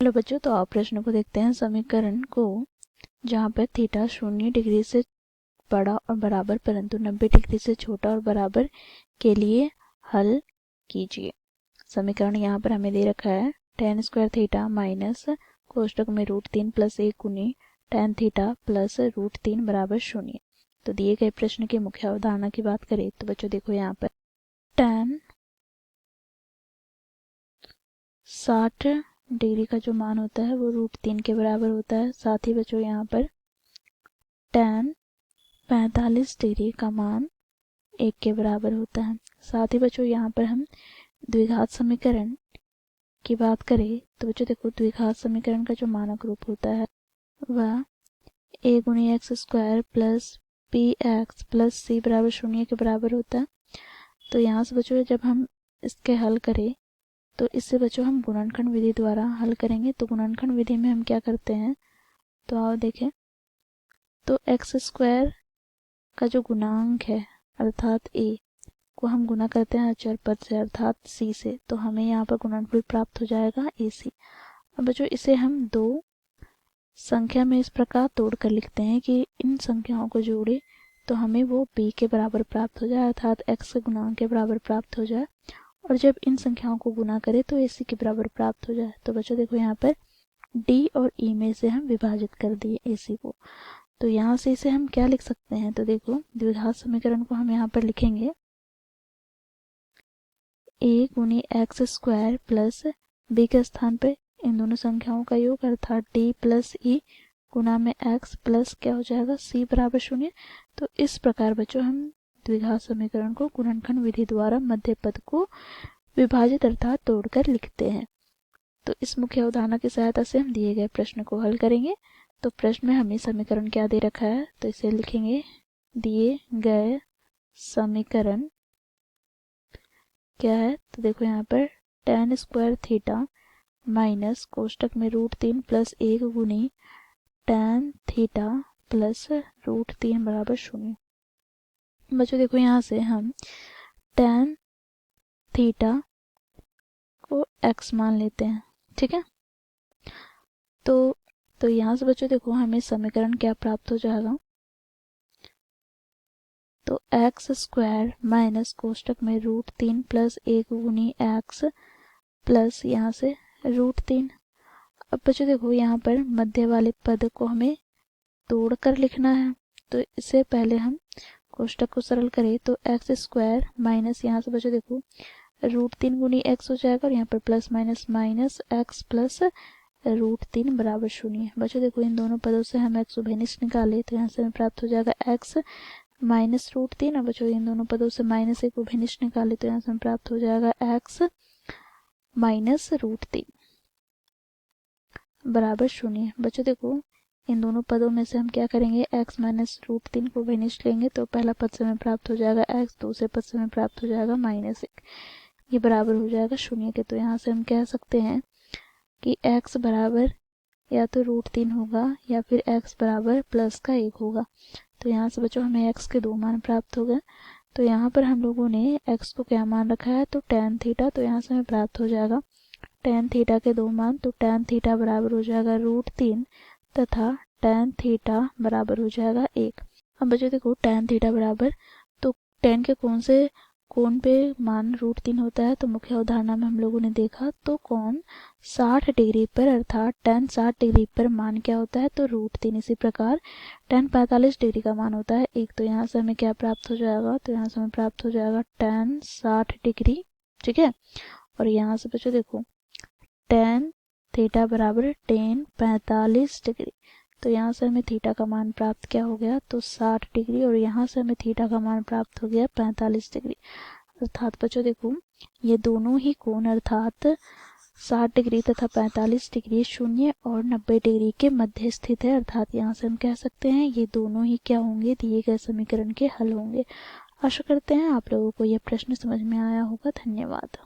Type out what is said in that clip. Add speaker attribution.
Speaker 1: Hello बच्चों, तो आप प्रश्न को देखते हैं। समीकरण को जहाँ पर थीटा 0 डिग्री से बड़ा और बराबर परंतु 90 डिग्री से छोटा और बराबर के लिए हल कीजिए। समीकरण यहाँ पर हमें दे रखा है tan स्क्वायर थीटा माइनस कोष्टक में √3 प्लस 1 गुनी tan थीटा प्लस √3 बराबर 0। तो दिए गए प्रश्न की मुख्य अवधारणा की बात करें तो बच्चों देखो यहाँ पर tan 60 डिग्री का जो मान होता है वो √3 के बराबर होता है। साथ ही बच्चों यहाँ पर tan 45 डिग्री का मान 1 के बराबर होता है। साथ ही बच्चों यहाँ पर हम द्विघात समीकरण की बात करें तो बच्चों देखो द्विघात समीकरण का जो मानक रूप होता है वह a गुनी x square plus p x plus c बराबर 0 के बराबर होता है। तो यहाँ से बच्चों जब हम इसके हल करें तो इससे बच्चों हम गुणनखंड विधि द्वारा हल करेंगे। तो गुणनखंड विधि में हम क्या करते हैं तो आओ देखें। तो एक्स स्क्वायर का जो गुणांक है अर्थात a को हम गुना करते हैं अचर पद से अर्थात c से, तो हमें यहाँ पर गुणनफल प्राप्त हो जाएगा ac। अब बच्चों इसे हम दो संख्या में इस प्रकार तोड़कर लिखते हैं कि इन संख्याओं को जोड़े तो हमें वो b के बराबर प्राप्त हो जाए अर्थात x के गुणांक के बराबर प्राप्त हो जाए, और जब इन संख्याओं को गुना करें तो ac के बराबर प्राप्त हो जाए। तो बच्चों देखो यहाँ पर d और e में से हम विभाजित कर दिए ac को। तो यहाँ से इसे हम क्या लिख सकते हैं तो देखो द्विघात समीकरण को हम यहाँ पर लिखेंगे a गुनी एक्स स्क्वायर प्लस b के स्थान पे इन दोनों संख्याओं का योग अर्थात d प्लस e गुना में x प्लस क्या हो जाएगा c बराबर 0। तो इस प्रकार बच्चों हम द्विघात समीकरण को गुणनखंड विधि द्वारा मध्य पद को विभाजित अर्थात तोड़कर लिखते हैं। तो इस मुख्य अवधारणा की सहायता से हम दिए गए प्रश्न को हल करेंगे। तो प्रश्न में हमें समीकरण क्या दे रखा है तो इसे लिखेंगे दिए गए समीकरण क्या है तो देखो यहाँ पर tan स्क्वायर थीटा माइनस कोष्टक में √3 प्लस 1 गुनी tan थीटा प्लस √3 बराबर 0। बच्चों देखो यहाँ से हम tan थीटा को x मान लेते हैं, ठीक है। तो यहाँ से बच्चों देखो हमें समीकरण क्या प्राप्त हो जाएगा तो एक्स स्क्वायर माइनस कोष्टक में √3 प्लस 1 गुनी एक्स प्लस यहाँ से √3। अब बच्चों देखो यहाँ पर मध्य वाले पद को हमें तोड़कर लिखना है। तो इससे पहले हम कोष्टक को सरल करें तो एक्स स्क्वायर माइनस यहाँ से बच्चों देखो √3 गुनी एक्स हो जाएगा और यहाँ पर plus minus minus x plus √3 बराबर 0। बच्चों देखो इन दोनों पदों से हम एक्स उभयनिष्ठ निकाले तो यहाँ से हमें प्राप्त हो जाएगा एक्स माइनस √3। अब बच्चों इन दोनों पदों से माइनस 1 उभयनिष्ठ निकाले तो यहाँ से हमें प्राप्त हो जाएगा एक्स माइनस √3 बराबर 0। बच्चों देखो इन दोनों पदों में से हम क्या करेंगे x माइनस √3 को उभयनिष्ठ लेंगे तो पहला पद से हमें प्राप्त हो जाएगा x, दूसरे पद से हमें प्राप्त हो जाएगा -1, ये बराबर हो जाएगा 0 के। तो यहाँ से हम कह सकते हैं कि x बराबर या तो √3 होगा या फिर x बराबर प्लस का 1 होगा। तो यहाँ से बच्चों हमें x के दो मान प्राप्त हो गए। तो यहाँ पर हम लोगों ने x को क्या मान रखा है तो tan थीटा, तो यहाँ से हमें प्राप्त हो जाएगा tan थीटा के दो मान। तो tan थीटा बराबर हो जाएगा √3 तथा tan थीटा बराबर हो जाएगा 1। अब बच्चों देखो tan थीटा बराबर तो tan के कौन से कोण पे मान √3 होता है तो मुख्य अवधारणा में हम लोगों ने देखा तो कोण 60 डिग्री पर अर्थात tan 60 डिग्री पर मान क्या होता है तो √3। इसी प्रकार tan 45 डिग्री का मान होता है 1। तो यहाँ से हमें क्या प्राप्त हो जाएगा तो यहाँ से हमें प्राप्त हो जाएगा tan 60 डिग्री, ठीक है। और यहाँ से बच्चों देखो tan थीटा बराबर tan 45 डिग्री। तो यहाँ से हमें थीटा का मान प्राप्त क्या हो गया तो 60 डिग्री और यहाँ से हमें थीटा का मान प्राप्त हो गया 45 डिग्री। अर्थात बच्चों देखो ये दोनों ही कोण अर्थात 60 डिग्री तथा 45 डिग्री 0 और 90 डिग्री के मध्य स्थित है। अर्थात यहाँ से हम कह सकते हैं ये दोनों ही क्या होंगे दिए गए समीकरण के हल होंगे। आशा करते हैं आप लोगों को यह प्रश्न समझ में आया होगा। धन्यवाद।